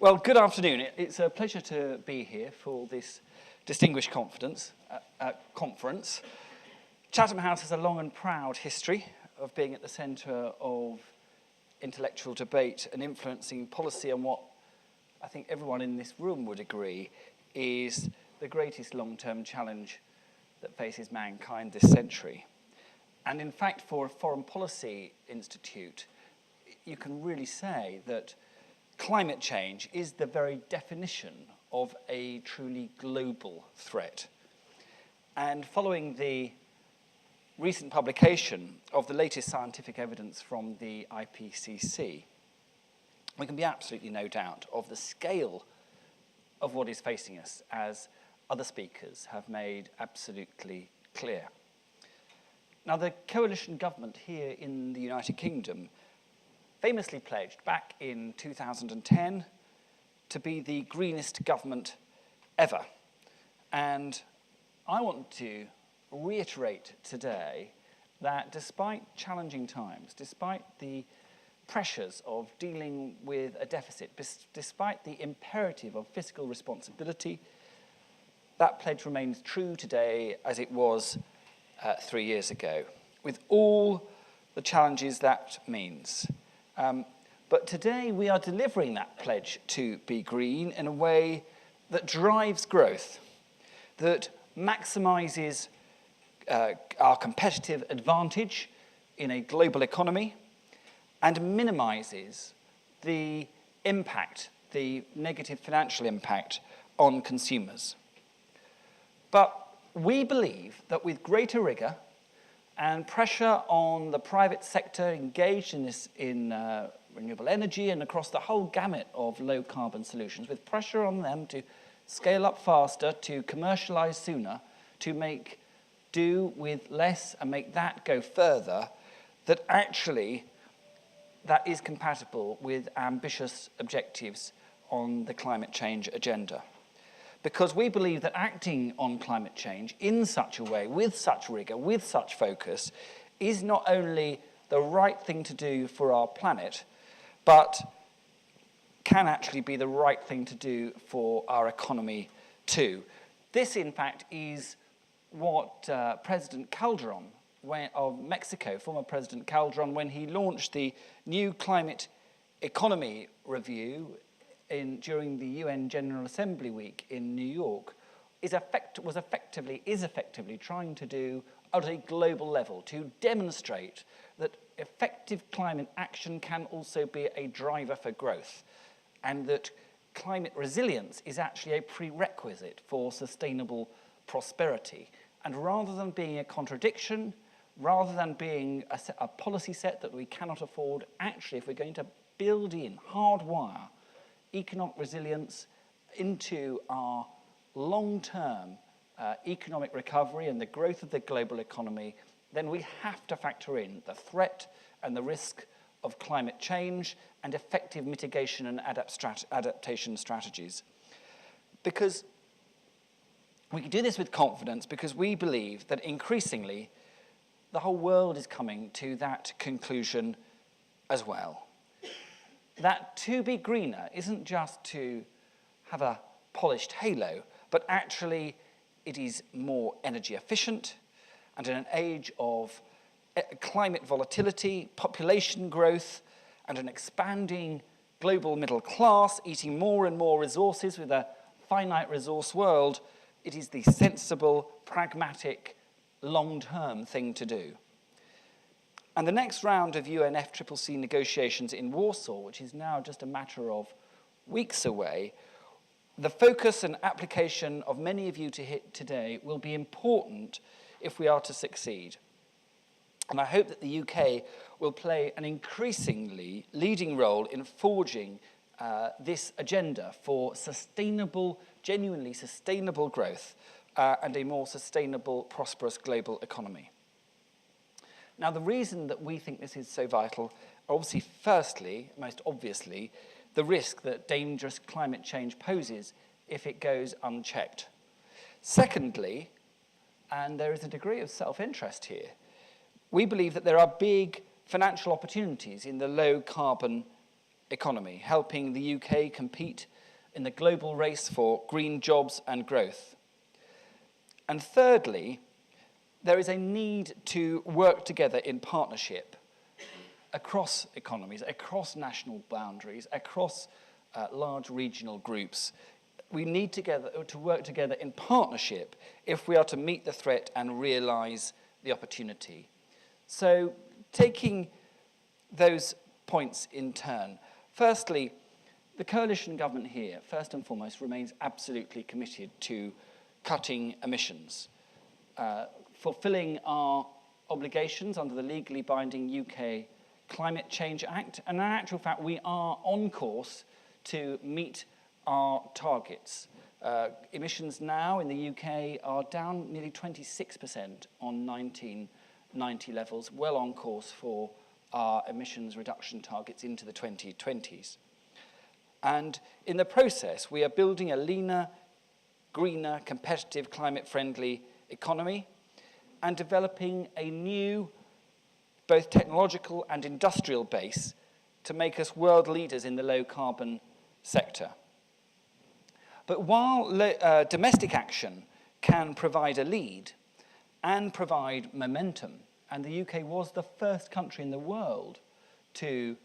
Well, good afternoon. It's a pleasure to be here for this distinguished conference. Chatham House has a long and proud history of being at the centre of intellectual debate and influencing policy on what I think everyone in this room would agree is the greatest long-term challenge that faces mankind this century. And in fact, for a foreign policy institute, you can really say that climate change is the very definition of a truly global threat. And following the recent publication of the latest scientific evidence from the IPCC, we can be absolutely no doubt of the scale of what is facing us, as other speakers have made absolutely clear. Now, the coalition government here in the United Kingdom famously pledged back in 2010 to be the greenest government ever. And I want to reiterate today that despite challenging times, despite the pressures of dealing with a deficit, despite the imperative of fiscal responsibility, that pledge remains true today as it was 3 years ago, with all the challenges that means. But today we are delivering that pledge to be green in a way that drives growth, that maximizes our competitive advantage in a global economy, and minimizes the impact, the negative financial impact on consumers. But we believe that with greater rigor and pressure on the private sector engaged in this in renewable energy and across the whole gamut of low-carbon solutions, with pressure on them to scale up faster, to commercialize sooner, to make do with less and make that go further, that actually that is compatible with ambitious objectives on the climate change agenda. Because we believe that acting on climate change in such a way, with such rigor, with such focus, is not only the right thing to do for our planet, but can actually be the right thing to do for our economy too. This, in fact, is what President Calderon of Mexico, former President Calderon, when he launched the new climate economy review during the UN General Assembly week in New York, is effectively trying to do at a global level to demonstrate that effective climate action can also be a driver for growth, and that climate resilience is actually a prerequisite for sustainable prosperity. And rather than being a contradiction, rather than being a policy set that we cannot afford, actually, if we're going to build in, hardwire economic resilience into our long-term economic recovery and the growth of the global economy, then we have to factor in the threat and the risk of climate change and effective mitigation and adaptation strategies. Because we can do this with confidence, because we believe that increasingly the whole world is coming to that conclusion as well. That to be greener isn't just to have a polished halo, but actually it is more energy efficient, and in an age of climate volatility, population growth, and an expanding global middle class eating more and more resources with a finite resource world, it is the sensible, pragmatic, long-term thing to do. And the next round of UNFCCC negotiations in Warsaw, which is now just a matter of weeks away, the focus and application of many of you today will be important if we are to succeed. And I hope that the UK will play an increasingly leading role in forging this agenda for sustainable, genuinely sustainable growth and a more sustainable, prosperous global economy. Now, the reason that we think this is so vital, obviously, firstly, most obviously, the risk that dangerous climate change poses if it goes unchecked. Secondly, and there is a degree of self-interest here, we believe that there are big financial opportunities in the low-carbon economy, helping the UK compete in the global race for green jobs and growth. And thirdly, there is a need to work together in partnership across economies, across national boundaries, across large regional groups. We need to work together in partnership if we are to meet the threat and realise the opportunity. So, taking those points in turn. Firstly, the coalition government here, first and foremost, remains absolutely committed to cutting emissions, fulfilling our obligations under the legally binding UK Climate Change Act, and in actual fact, we are on course to meet our targets. Emissions now in the UK are down nearly 26% on 1990 levels, well on course for our emissions reduction targets into the 2020s. And in the process, we are building a leaner, greener, competitive, climate-friendly economy and developing a new, both technological and industrial base to make us world leaders in the low-carbon sector. But while domestic action can provide a lead and provide momentum, and the UK was the first country in the world to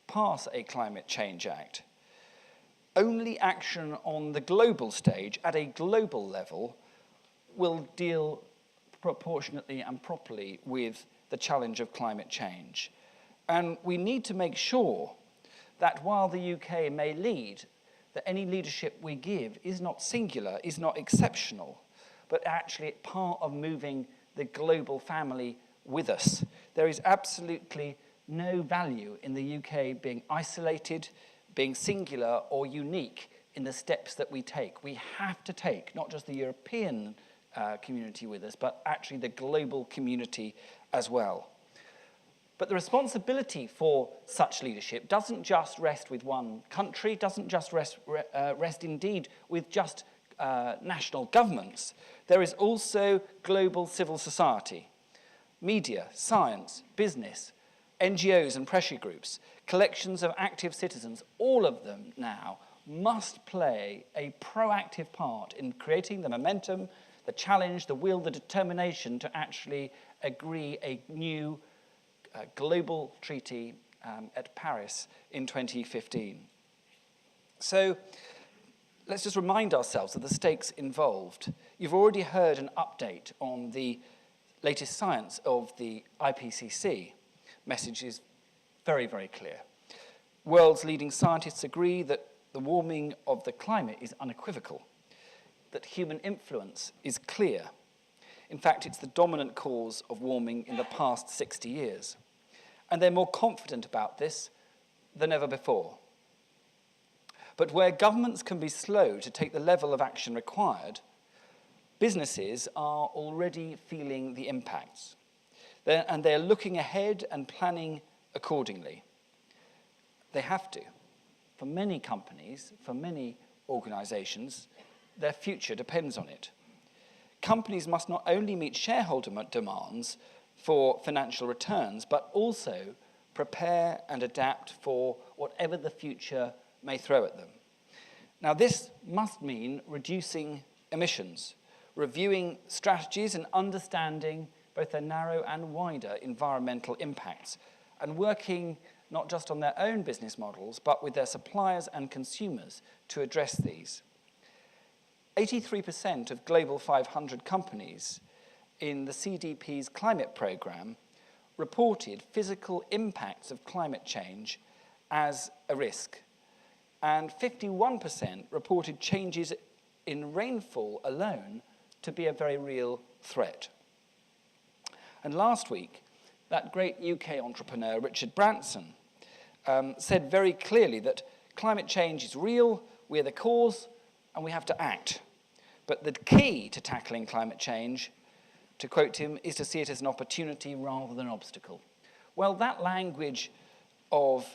pass a Climate Change Act, only action on the global stage, at a global level, will deal proportionately and properly with the challenge of climate change. And we need to make sure that while the UK may lead, that any leadership we give is not singular, is not exceptional, but actually part of moving the global family with us. There is absolutely no value in the UK being isolated, being singular or unique in the steps that we take. We have to take not just the European community with us, but actually the global community as well. But the responsibility for such leadership doesn't just rest with one country, doesn't just rest indeed with just national governments. There is also global civil society, media, science, business, NGOs and pressure groups, collections of active citizens, all of them now must play a proactive part in creating the momentum, the challenge, the will, the determination to actually agree a new global treaty at Paris in 2015. So let's just remind ourselves of the stakes involved. You've already heard an update on the latest science of the IPCC. Message is very, very clear. World's leading scientists agree that the warming of the climate is unequivocal, that human influence is clear. In fact, it's the dominant cause of warming in the past 60 years. And they're more confident about this than ever before. But where governments can be slow to take the level of action required, businesses are already feeling the impacts. They're looking ahead and planning accordingly. They have to. For many companies, for many organizations, their future depends on it. Companies must not only meet shareholder demands for financial returns, but also prepare and adapt for whatever the future may throw at them. Now, this must mean reducing emissions, reviewing strategies and understanding both their narrow and wider environmental impacts, and working not just on their own business models, but with their suppliers and consumers to address these. 83% of global 500 companies in the CDP's climate program reported physical impacts of climate change as a risk, and 51% reported changes in rainfall alone to be a very real threat. And last week, that great UK entrepreneur, Richard Branson, said very clearly that climate change is real, we're the cause, and we have to act. But the key to tackling climate change, to quote him, is to see it as an opportunity rather than an obstacle. Well, that language of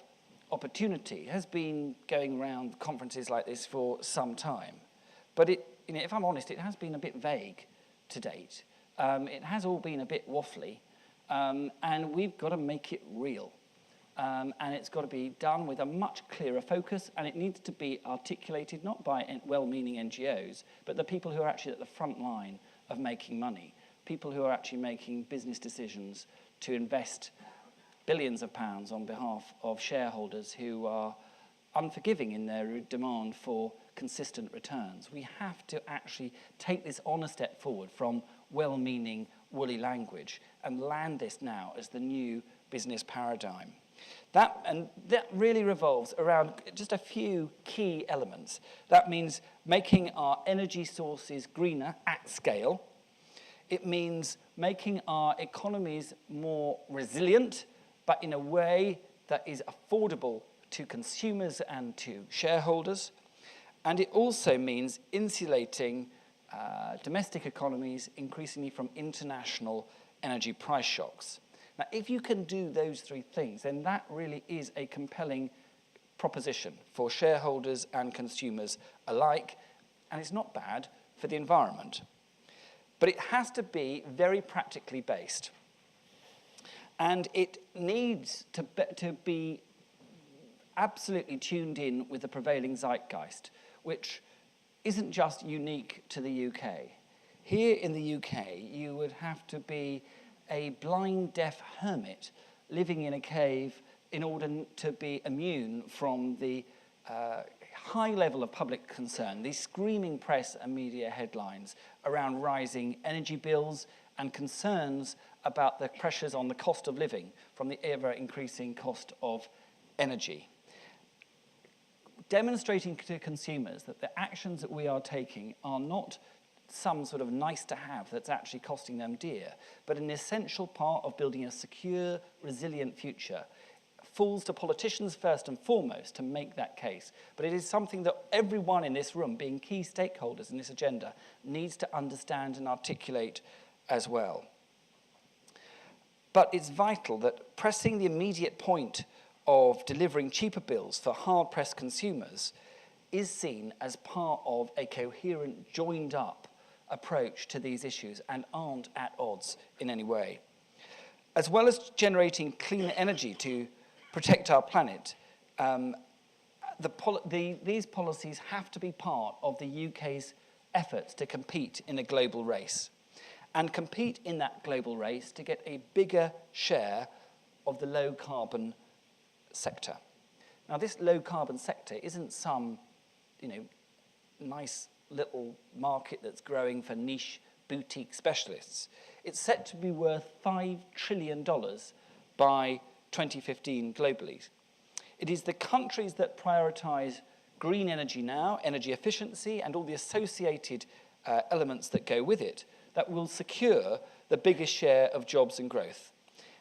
opportunity has been going around conferences like this for some time. But if I'm honest, it has been a bit vague to date. It has all been a bit waffly, and we've got to make it real. and it's got to be done with a much clearer focus, and it needs to be articulated not by well-meaning NGOs, but the people who are actually at the front line of making money, people who are actually making business decisions to invest billions of pounds on behalf of shareholders who are unforgiving in their demand for consistent returns. We have to actually take this on a step forward from well-meaning, woolly language and land this now as the new business paradigm. That really revolves around just a few key elements. That means making our energy sources greener at scale. It means making our economies more resilient, but in a way that is affordable to consumers and to shareholders. And it also means insulating domestic economies increasingly from international energy price shocks. Now, if you can do those three things, then that really is a compelling proposition for shareholders and consumers alike, and it's not bad for the environment. But it has to be very practically based. And it needs to be absolutely tuned in with the prevailing zeitgeist, which isn't just unique to the UK. Here in the UK, you would have to be a blind, deaf hermit living in a cave in order to be immune from the high level of public concern, these screaming press and media headlines around rising energy bills and concerns about the pressures on the cost of living from the ever-increasing cost of energy. Demonstrating to consumers that the actions that we are taking are not some sort of nice to have that's actually costing them dear, but an essential part of building a secure, resilient future, falls to politicians first and foremost to make that case. But it is something that everyone in this room, being key stakeholders in this agenda, needs to understand and articulate as well. But it's vital that pressing the immediate point of delivering cheaper bills for hard-pressed consumers is seen as part of a coherent, joined-up approach to these issues and aren't at odds in any way. As well as generating clean energy to protect our planet, these policies have to be part of the UK's efforts to compete in a global race and compete in that global race to get a bigger share of the low-carbon sector. Now, this low-carbon sector isn't some, nice little market that's growing for niche boutique specialists. It's set to be worth $5 trillion by 2015 globally. It is the countries that prioritise green energy now, energy efficiency, and all the associated elements that go with it, that will secure the biggest share of jobs and growth.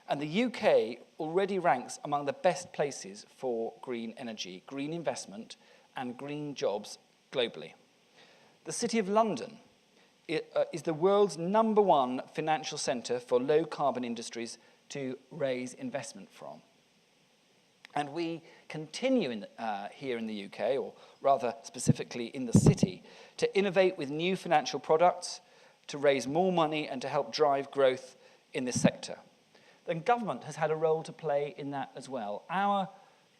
And the UK already ranks among the best places for green energy, green investment, and green jobs globally. The City of London is the world's #1 financial centre for low-carbon industries to raise investment from. And we continue here in the UK, or rather specifically in the city, to innovate with new financial products, to raise more money and to help drive growth in this sector. The government has had a role to play in that as well. Our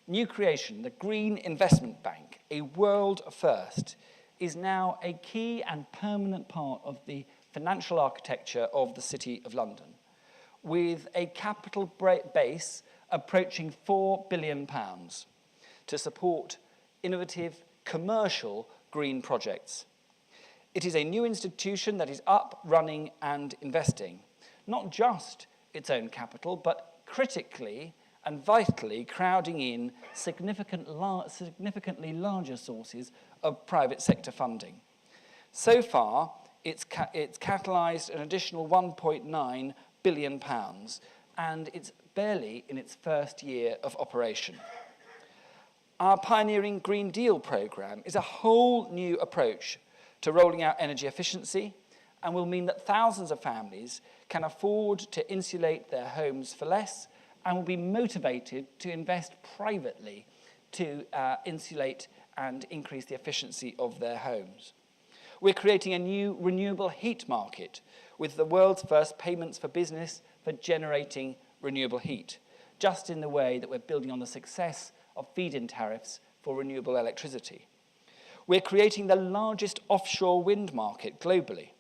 new creation, the Green Investment Bank, a world first, is now a key and permanent part of the financial architecture of the City of London, with a capital base approaching £4 billion to support innovative commercial green projects. It is a new institution that is up, running and investing, not just its own capital, but critically and vitally crowding in significantly larger sources of private sector funding. So far, it's catalysed an additional £1.9 billion, and it's barely in its first year of operation. Our pioneering Green Deal programme is a whole new approach to rolling out energy efficiency and will mean that thousands of families can afford to insulate their homes for less and will be motivated to invest privately to insulate and increase the efficiency of their homes. We're creating a new renewable heat market with the world's first payments for business for generating renewable heat. just in the way that we're building on the success of feed-in tariffs for renewable electricity. We're creating the largest offshore wind market globally.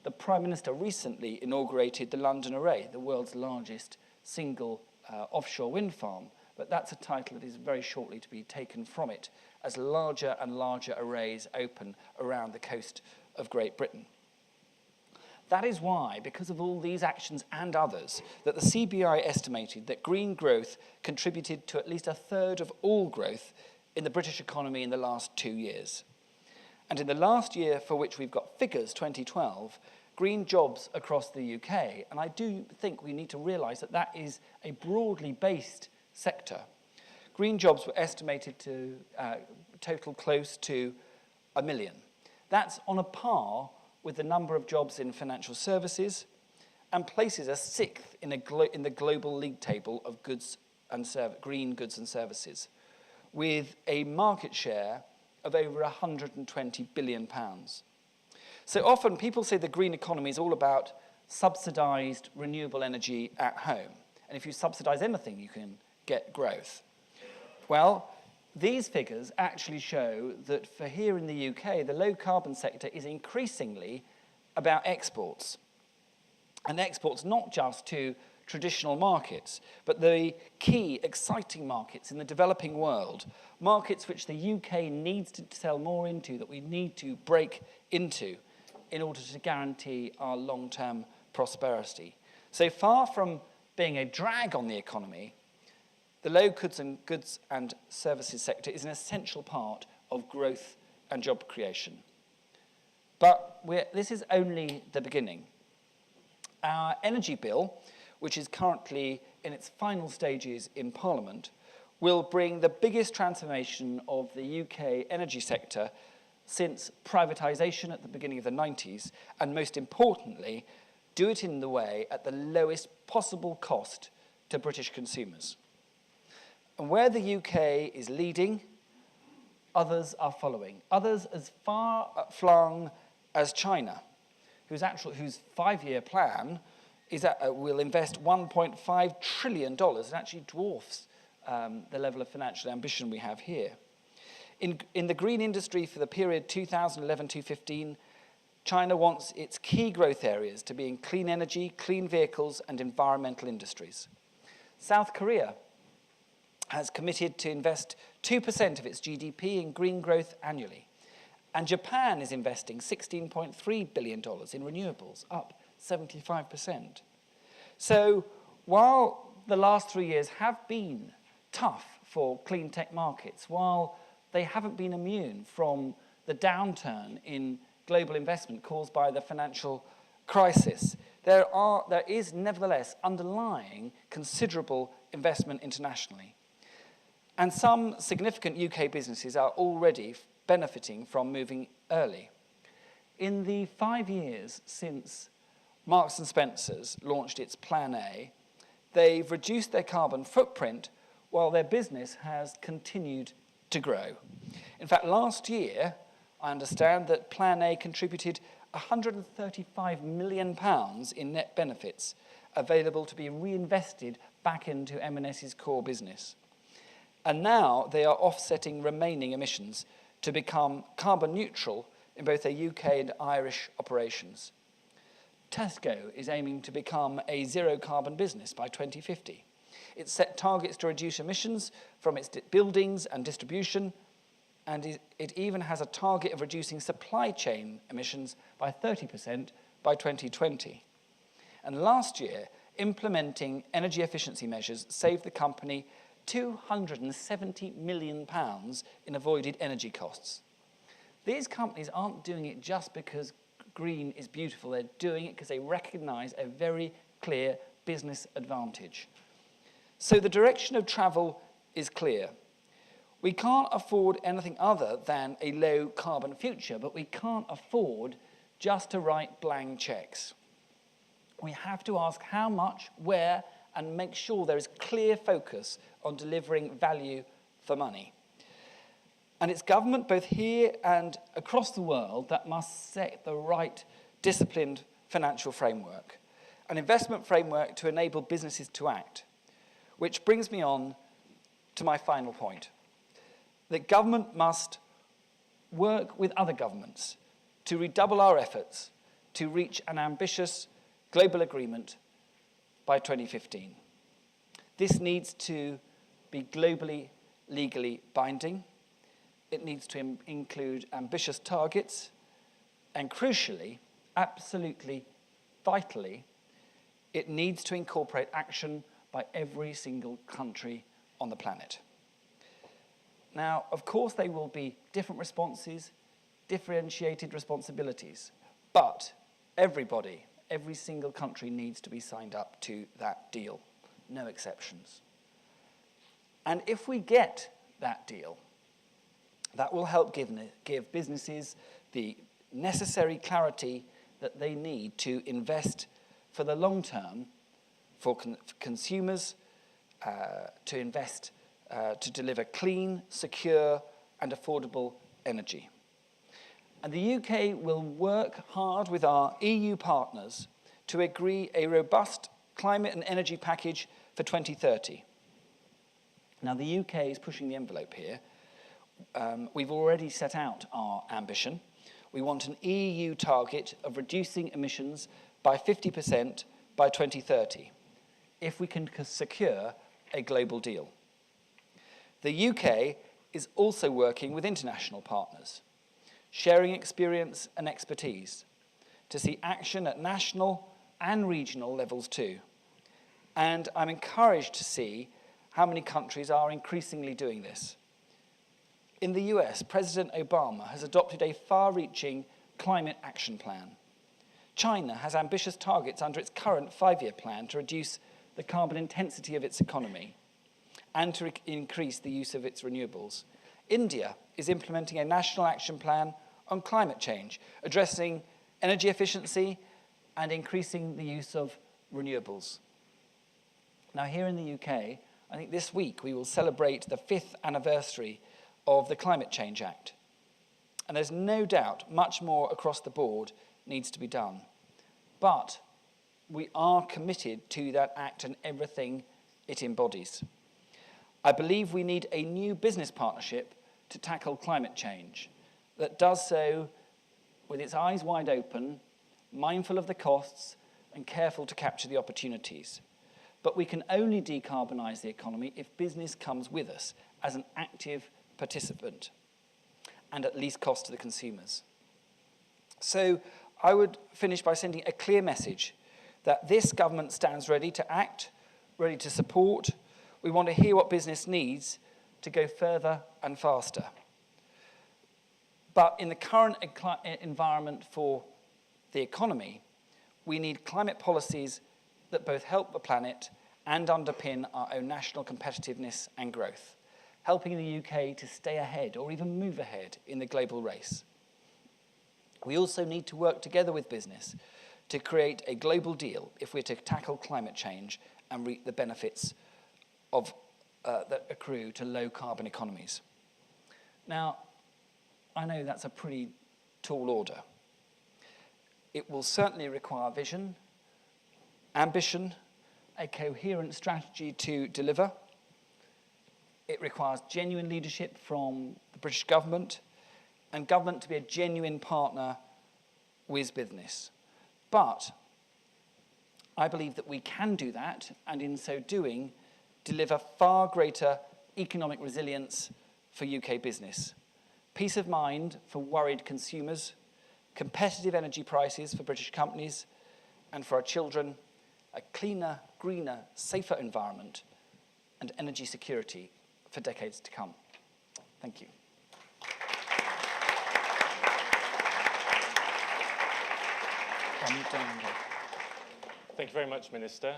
The Prime Minister recently inaugurated the London Array, the world's largest single offshore wind farm, but that's a title that is very shortly to be taken from it as larger and larger arrays open around the coast of Great Britain. That is why, because of all these actions and others, that the CBI estimated that green growth contributed to at least a third of all growth in the British economy in the last 2 years. And in the last year for which we've got figures, 2012, green jobs across the UK, and I do think we need to realise that that is a broadly based sector. Green jobs were estimated to total close to 1 million. That's on a par with the number of jobs in financial services and places us sixth in the global league table of green goods and services, with a market share of over £120 billion. So often people say the green economy is all about subsidised renewable energy at home. And if you subsidise anything, you can get growth. Well, these figures actually show that for here in the UK, the low-carbon sector is increasingly about exports. And exports not just to traditional markets, but the key, exciting markets in the developing world, markets which the UK needs to sell more into, that we need to break into in order to guarantee our long-term prosperity. So far from being a drag on the economy, the low goods and services sector is an essential part of growth and job creation. But this is only the beginning. Our energy bill, which is currently in its final stages in Parliament, will bring the biggest transformation of the UK energy sector since privatisation at the beginning of the 90s, and most importantly, do it in the way at the lowest possible cost to British consumers. And where the UK is leading, others are following. Others as far-flung as China, whose 5-year plan is will invest $1.5 trillion. It actually dwarfs the level of financial ambition we have here. In the green industry for the period 2011-2015, China wants its key growth areas to be in clean energy, clean vehicles, and environmental industries. South Korea has committed to invest 2% of its GDP in green growth annually. And Japan is investing $16.3 billion in renewables, up 75%. So while the last 3 years have been tough for clean tech markets, while they haven't been immune from the downturn in global investment caused by the financial crisis, there is nevertheless underlying considerable investment internationally. And some significant UK businesses are already benefiting from moving early. In the 5 years since Marks & Spencer's launched its Plan A, they've reduced their carbon footprint while their business has continued to grow. In fact, last year, I understand that Plan A contributed £135 million in net benefits available to be reinvested back into M&S's core business. And now they are offsetting remaining emissions to become carbon neutral in both their UK and Irish operations. Tesco is aiming to become a zero-carbon business by 2050. It's set targets to reduce emissions from its buildings and distribution, and it even has a target of reducing supply chain emissions by 30% by 2020. And last year, implementing energy efficiency measures saved the company £270 million in avoided energy costs. These companies aren't doing it just because green is beautiful. They're doing it because they recognise a very clear business advantage. So the direction of travel is clear. We can't afford anything other than a low-carbon future, but we can't afford just to write blank cheques. We have to ask how much, where, and make sure there is clear focus on delivering value for money. And it's government, both here and across the world, that must set the right disciplined financial framework, an investment framework to enable businesses to act. Which brings me on to my final point, that government must work with other governments to redouble our efforts to reach an ambitious global agreement by 2015. This needs to be globally, legally binding. It needs to include ambitious targets, and crucially, absolutely vitally, it needs to incorporate action by every single country on the planet. Now, of course, there will be different responses, differentiated responsibilities, but everybody, every single country needs to be signed up to that deal, no exceptions. And if we get that deal, that will help give businesses the necessary clarity that they need to invest for the long term, for consumers, to invest to deliver clean, secure, and affordable energy. And the UK will work hard with our EU partners to agree a robust climate and energy package for 2030. Now, the UK is pushing the envelope here. We've already set out our ambition. We want an EU target of reducing emissions by 50% by 2030, if we can secure a global deal. The UK is also working with international partners, sharing experience and expertise to see action at national and regional levels too. And I'm encouraged to see how many countries are increasingly doing this. In the US, President Obama has adopted a far-reaching climate action plan. China has ambitious targets under its current 5-year plan to reduce the carbon intensity of its economy and to increase the use of its renewables. India is implementing a national action plan on climate change, addressing energy efficiency and increasing the use of renewables. Now, here in the UK, I think this week we will celebrate the 5th anniversary of the Climate Change Act. And there's no doubt much more across the board needs to be done. But we are committed to that act and everything it embodies. I believe we need a new business partnership to tackle climate change that does so with its eyes wide open, mindful of the costs, and careful to capture the opportunities. But we can only decarbonise the economy if business comes with us as an active participant and at least cost to the consumers. So I would finish by sending a clear message that this government stands ready to act, ready to support. We want to hear what business needs to go further and faster. But in the current environment for the economy, we need climate policies that both help the planet and underpin our own national competitiveness and growth, helping the UK to stay ahead or even move ahead in the global race. We also need to work together with business to create a global deal if we're to tackle climate change and reap the benefits of, that accrue to low-carbon economies. Now, I know that's a pretty tall order. It will certainly require vision, ambition, a coherent strategy to deliver. It requires genuine leadership from the British government and government to be a genuine partner with business. But I believe that we can do that, and in so doing, deliver far greater economic resilience for UK business, peace of mind for worried consumers, competitive energy prices for British companies, and for our children, a cleaner, greener, safer environment, and energy security for decades to come. Thank you. Thank you very much, Minister.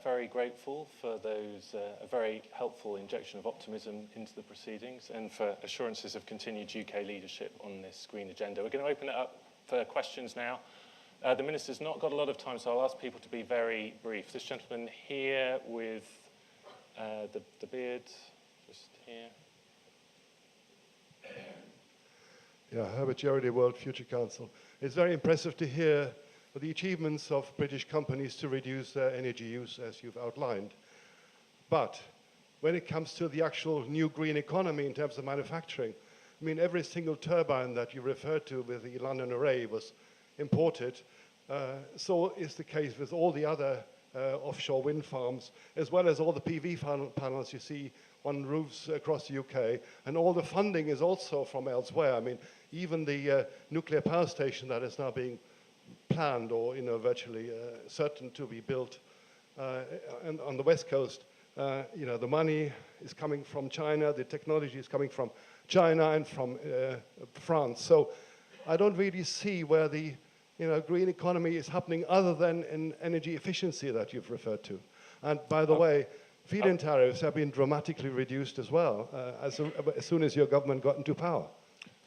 Very grateful for those, a very helpful injection of optimism into the proceedings and for assurances of continued UK leadership on this green agenda. We're going to open it up for questions now. The Minister's not got a lot of time, so I'll ask people to be very brief. This gentleman here with the beard, just here. Yeah, Herbert Jerry, World Future Council. It's very impressive to hear the achievements of British companies to reduce their energy use, as you've outlined. But when it comes to the actual new green economy in terms of manufacturing, I mean, every single turbine that you referred to with the London Array was imported. So is the case with all the other offshore wind farms, as well as all the PV panels you see on roofs across the UK. And all the funding is also from elsewhere. I mean, even the nuclear power station that is now being planned or virtually certain to be built and on the West Coast, the money is coming from China, the technology is coming from China and from France. So I don't really see where the green economy is happening other than in energy efficiency that you've referred to. And by the way, feed-in tariffs have been dramatically reduced as well as soon as your government got into power.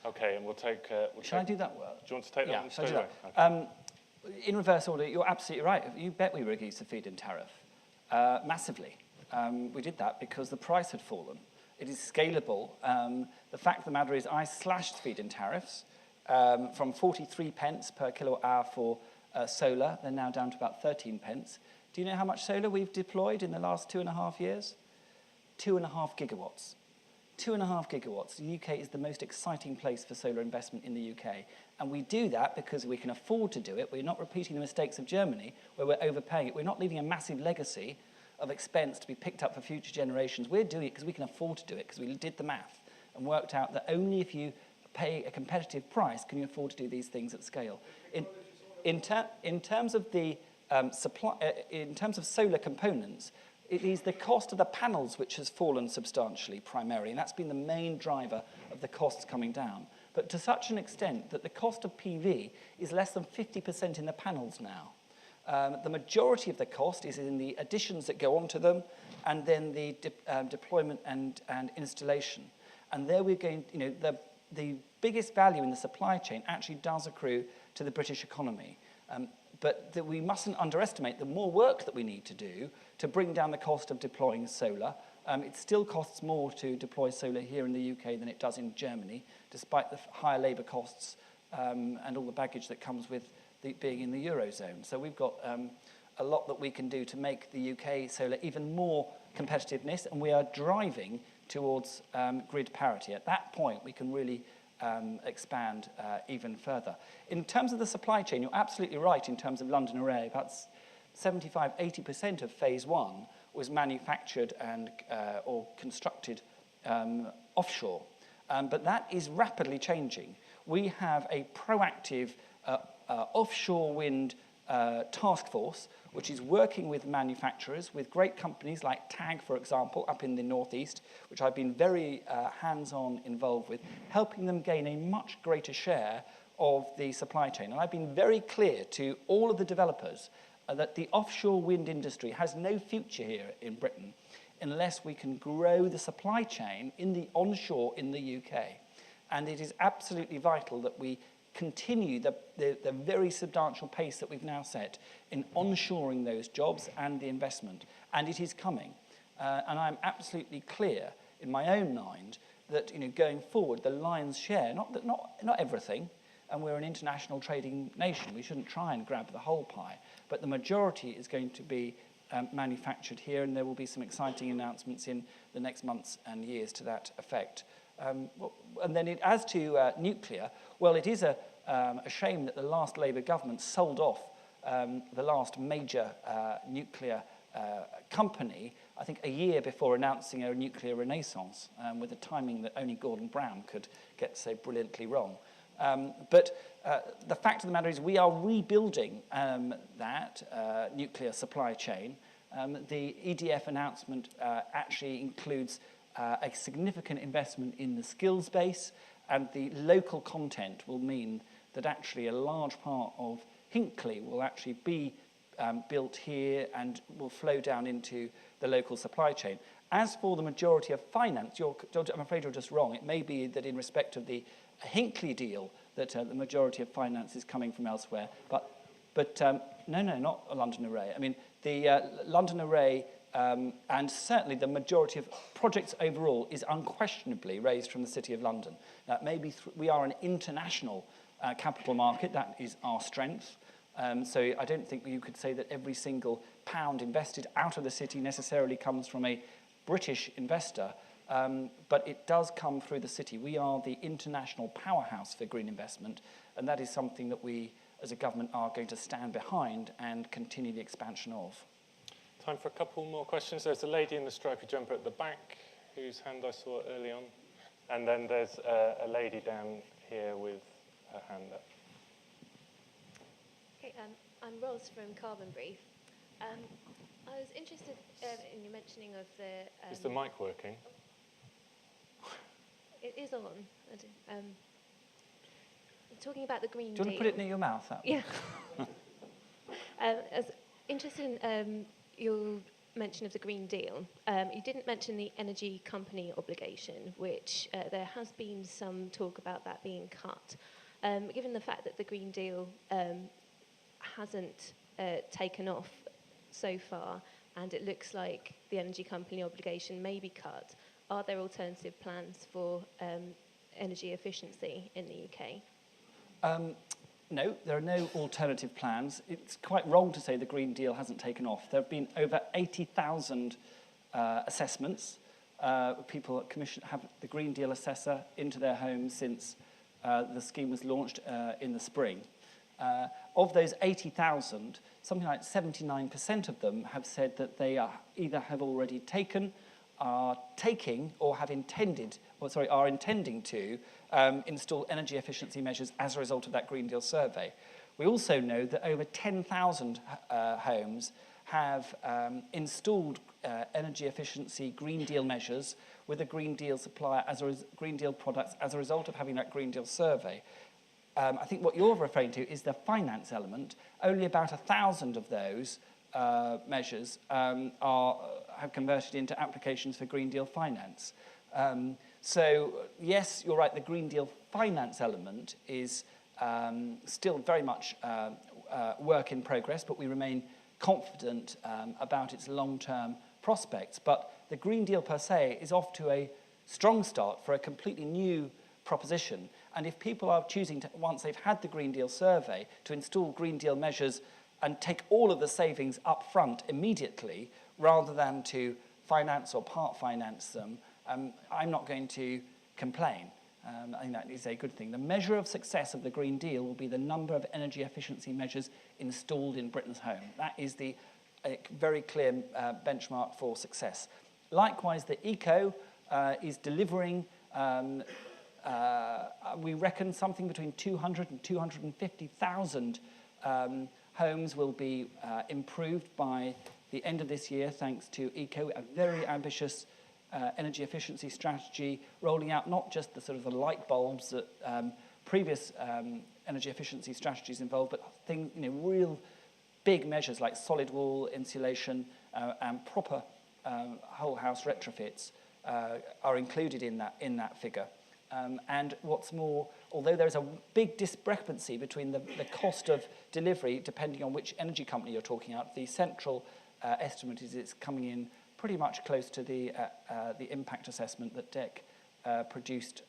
Okay, and we'll take... Shall I do that? Do you want to take that one straight away? Okay. In reverse order, you're absolutely right. You bet we reduced the feed-in tariff massively. We did that because the price had fallen. It is scalable. The fact of the matter is I slashed feed-in tariffs from 43 pence per kilowatt hour for solar. They're now down to about 13 pence. Do you know how much solar we've deployed in the last 2.5 years? 2.5 gigawatts. 2.5 gigawatts. The UK is the most exciting place for solar investment in the UK. And we do that because we can afford to do it. We're not repeating the mistakes of Germany, where we're overpaying it. We're not leaving a massive legacy of expense to be picked up for future generations. We're doing it because we can afford to do it, because we did the math and worked out that only if you pay a competitive price can you afford to do these things at scale. In terms of the in terms of solar components, it is the cost of the panels which has fallen substantially primarily, and that's been the main driver of the costs coming down. But to such an extent that the cost of PV is less than 50% in the panels now. The majority of the cost is in the additions that go onto them, and then the deployment and installation. And there we're going, the biggest value in the supply chain actually does accrue to the British economy. But that we mustn't underestimate the more work that we need to do to bring down the cost of deploying solar. It still costs more to deploy solar here in the UK than it does in Germany, despite the higher labour costs and all the baggage that comes with being in the Eurozone. So we've got a lot that we can do to make the UK solar even more competitiveness, and we are driving towards grid parity. At that point, we can really expand even further. In terms of the supply chain, you're absolutely right in terms of London Array. About 75–80% of phase one was manufactured and or constructed offshore. But that is rapidly changing. We have a proactive offshore wind task force, which is working with manufacturers, with great companies like TAG, for example, up in the northeast, which I've been very hands-on involved with, helping them gain a much greater share of the supply chain. And I've been very clear to all of the developers that the offshore wind industry has no future here in Britain unless we can grow the supply chain in the onshore in the UK. And it is absolutely vital that we continue the very substantial pace that we've now set in onshoring those jobs and the investment. And it is coming. And I'm absolutely clear in my own mind that going forward, the lion's share, not everything, and we're an international trading nation, we shouldn't try and grab the whole pie, but the majority is going to be manufactured here, and there will be some exciting announcements in the next months and years to that effect. And then as to nuclear, well, it is a shame that the last Labour government sold off the last major nuclear company, I think a year before announcing a nuclear renaissance, with a timing that only Gordon Brown could get so brilliantly wrong. But the fact of the matter is we are rebuilding that nuclear supply chain. The EDF announcement actually includes a significant investment in the skills base, and the local content will mean that actually a large part of Hinckley will actually be built here and will flow down into the local supply chain. As for the majority of finance, I'm afraid you're just wrong. It may be that in respect of the Hinckley deal that the majority of finance is coming from elsewhere, but no, not London Array. I mean, the London Array and certainly the majority of projects overall is unquestionably raised from the City of London. Now, maybe we are an international capital market, that is our strength, So I don't think you could say that every single pound invested out of the city necessarily comes from a British investor, but it does come through the city. We are the international powerhouse for green investment, and that is something that we, as a government, are going to stand behind and continue the expansion of. Time for a couple more questions. There's a lady in the stripy jumper at the back whose hand I saw early on. And then there's a lady down here with her hand up. Okay, I'm Ros from Carbon Brief. I was interested in your mentioning of the... Is the mic working? It is on. Talking about the Green Deal. Do you want to put it near your mouth? Yeah. I was interested in your mention of the Green Deal. You didn't mention the energy company obligation, which there has been some talk about that being cut. Given the fact that the Green Deal hasn't taken off so far, and it looks like the energy company obligation may be cut, are there alternative plans for energy efficiency in the UK? No, there are no alternative plans. It's quite wrong to say the Green Deal hasn't taken off. There have been over 80,000 assessments. People have the Green Deal assessor into their homes since the scheme was launched in the spring. Of those 80,000, something like 79% of them have said that they either have already taken, are taking, or have intended, are intending to install energy efficiency measures as a result of that Green Deal survey. We also know that over 10,000 homes have installed energy efficiency Green Deal measures with a Green Deal supplier, Green Deal products, as a result of having that Green Deal survey. I think what you're referring to is the finance element. Only about 1,000 of those measures have converted into applications for Green Deal finance. So, yes, you're right, the Green Deal finance element is still very much work in progress, but we remain confident about its long-term prospects. But the Green Deal per se is off to a strong start for a completely new proposition. And if people are choosing to, once they've had the Green Deal survey, to install Green Deal measures and take all of the savings up front immediately, rather than to finance or part finance them, I'm not going to complain. I think that is a good thing. The measure of success of the Green Deal will be the number of energy efficiency measures installed in Britain's home. That is the very clear benchmark for success. Likewise, the ECO is delivering, we reckon, something between 200 and 250,000 homes will be improved by the end of this year, thanks to ECO, a very ambitious energy efficiency strategy, rolling out not just the sort of the light bulbs that previous energy efficiency strategies involved, but things, real big measures like solid wall insulation and proper whole house retrofits are included in that figure. And what's more, although there is a big discrepancy between the cost of delivery, depending on which energy company you're talking about, the central estimate is it's coming in pretty much close to the impact assessment that DEC produced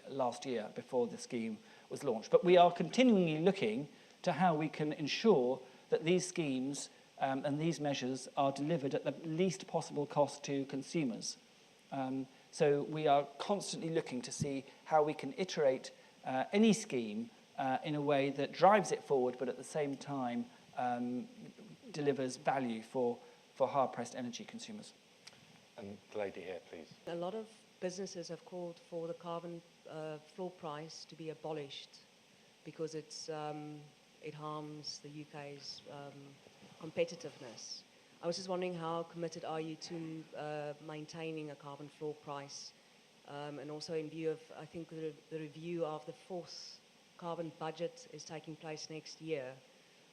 last year before the scheme was launched. But we are continually looking to how we can ensure that these schemes and these measures are delivered at the least possible cost to consumers. So we are constantly looking to see how we can iterate any scheme in a way that drives it forward, but at the same time delivers value for hard-pressed energy consumers. And the lady here, please. A lot of businesses have called for the carbon floor price to be abolished because it harms the UK's competitiveness. I was just wondering, how committed are you to maintaining a carbon floor price? And also in view of, I think, the review of the fourth carbon budget is taking place next year.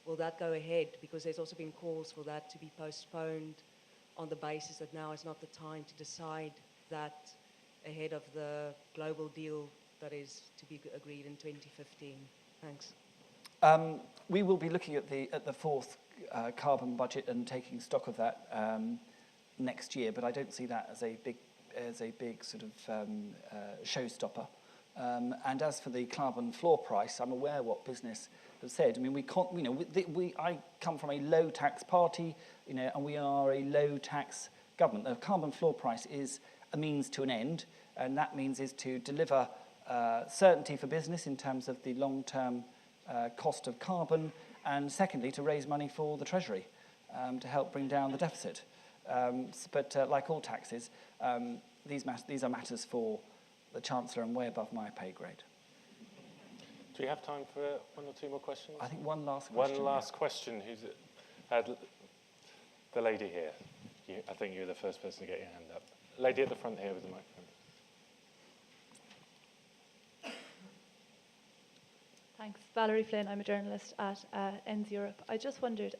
Will that go ahead? Because there's also been calls for that to be postponed on the basis that now is not the time to decide that ahead of the global deal that is to be agreed in 2015. Thanks. We will be looking at the fourth carbon budget and taking stock of that next year, but I don't see that as a big sort of showstopper. And as for the carbon floor price, I'm aware what business have said. I mean, we can't, you know, I come from a low tax party, you know, and we are a low tax government. The carbon floor price is a means to an end, and that means is to deliver certainty for business in terms of the long-term cost of carbon, and secondly, to raise money for the Treasury to help bring down the deficit. But like all taxes, these are matters for the Chancellor and way above my pay grade. Do we have time for one or two more questions? I think one last question. One last question. Who's it? The lady here. I think you're the first person to get your hand up. Lady at the front here with the microphone. Thanks. Valerie Flynn, I'm a journalist at ENDS Europe. I just wondered,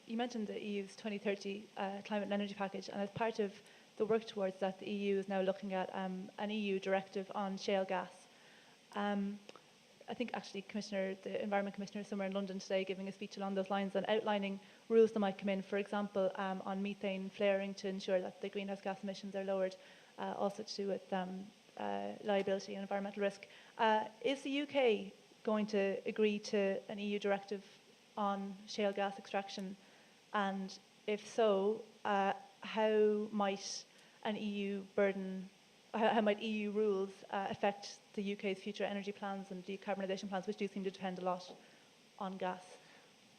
you mentioned the EU's 2030 climate and energy package, and as part of the work towards that, the EU is now looking at an EU directive on shale gas. I think actually the Environment Commissioner is somewhere in London today giving a speech along those lines and outlining rules that might come in, for example, on methane flaring to ensure that the greenhouse gas emissions are lowered, also to do with liability and environmental risk. Is the UK going to agree to an EU directive on shale gas extraction? And if so, how might an EU burden, how might EU rules affect the UK's future energy plans and decarbonisation plans, which do seem to depend a lot on gas?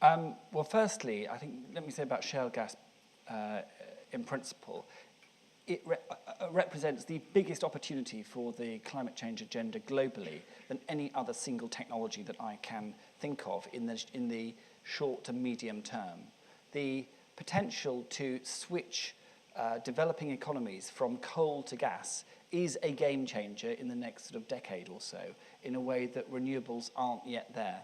Well, firstly, I think, let me say about shale gas in principle, it represents the biggest opportunity for the climate change agenda globally than any other single technology that I can think of in the short to medium term. The potential to switch developing economies from coal to gas is a game changer in the next sort of decade or so, in a way that renewables aren't yet there.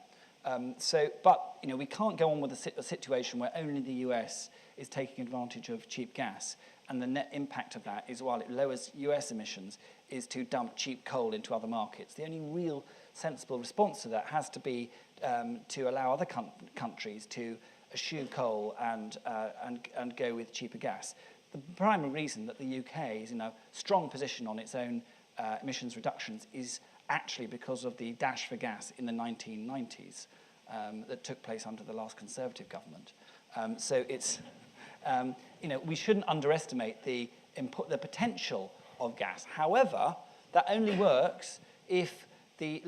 But you know, we can't go on with a situation where only the US is taking advantage of cheap gas, and the net impact of that is, while it lowers US emissions, is to dump cheap coal into other markets. The only real sensible response to that has to be to allow other countries to eschew coal and go with cheaper gas. The primary reason that the UK is in a strong position on its own emissions reductions is actually because of the dash for gas in the 1990s that took place under the last Conservative government. So it's, you know, we shouldn't underestimate the potential of gas. However, that only works if the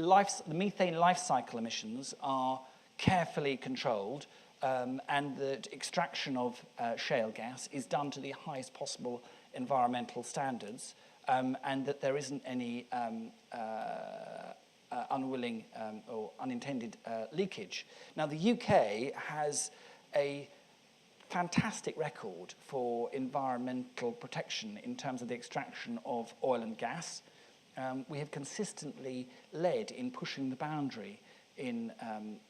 methane life cycle emissions are carefully controlled, and that extraction of shale gas is done to the highest possible environmental standards, and that there isn't any unwilling or unintended leakage. Now, the UK has a fantastic record for environmental protection in terms of the extraction of oil and gas. We have consistently led in pushing the boundary in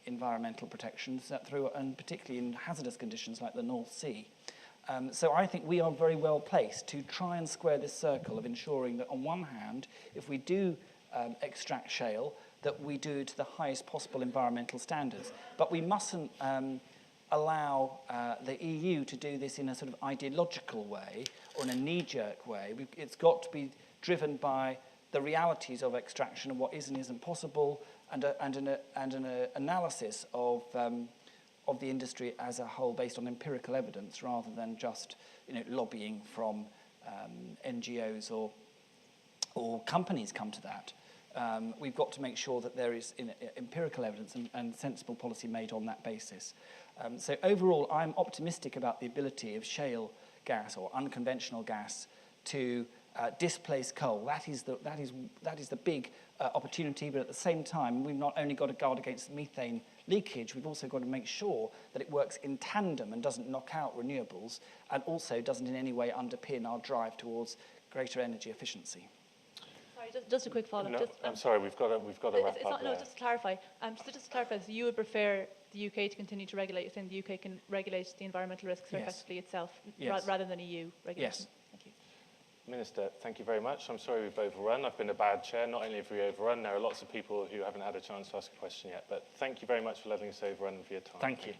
environmental protections through, and particularly in hazardous conditions like the North Sea. So I think we are very well placed to try and square this circle of ensuring that, on one hand, if we do extract shale, that we do it to the highest possible environmental standards. But we mustn't allow the EU to do this in a sort of ideological way or in a knee-jerk way. It's got to be driven by the realities of extraction and what is and isn't possible, and an analysis of the industry as a whole based on empirical evidence rather than just, you know, lobbying from NGOs or companies come to that. We've got to make sure that there is empirical evidence and sensible policy made on that basis. So overall, I'm optimistic about the ability of shale gas or unconventional gas to displace coal. That is the big opportunity, but at the same time, we've not only got to guard against methane leakage, we've also got to make sure that it works in tandem and doesn't knock out renewables, and also doesn't in any way underpin our drive towards greater energy efficiency. Sorry, just a quick follow-up. No, I'm sorry, we've got to wrap up. No, just to clarify. Just to clarify, so you would prefer the UK to continue to regulate? You're saying the UK can regulate the environmental risks very effectively itself, rather than EU regulation? Yes. Thank you. Minister, thank you very much. I'm sorry we've overrun. I've been a bad chair. Not only have we overrun, there are lots of people who haven't had a chance to ask a question yet. But thank you very much for letting us overrun for your time. Thank you.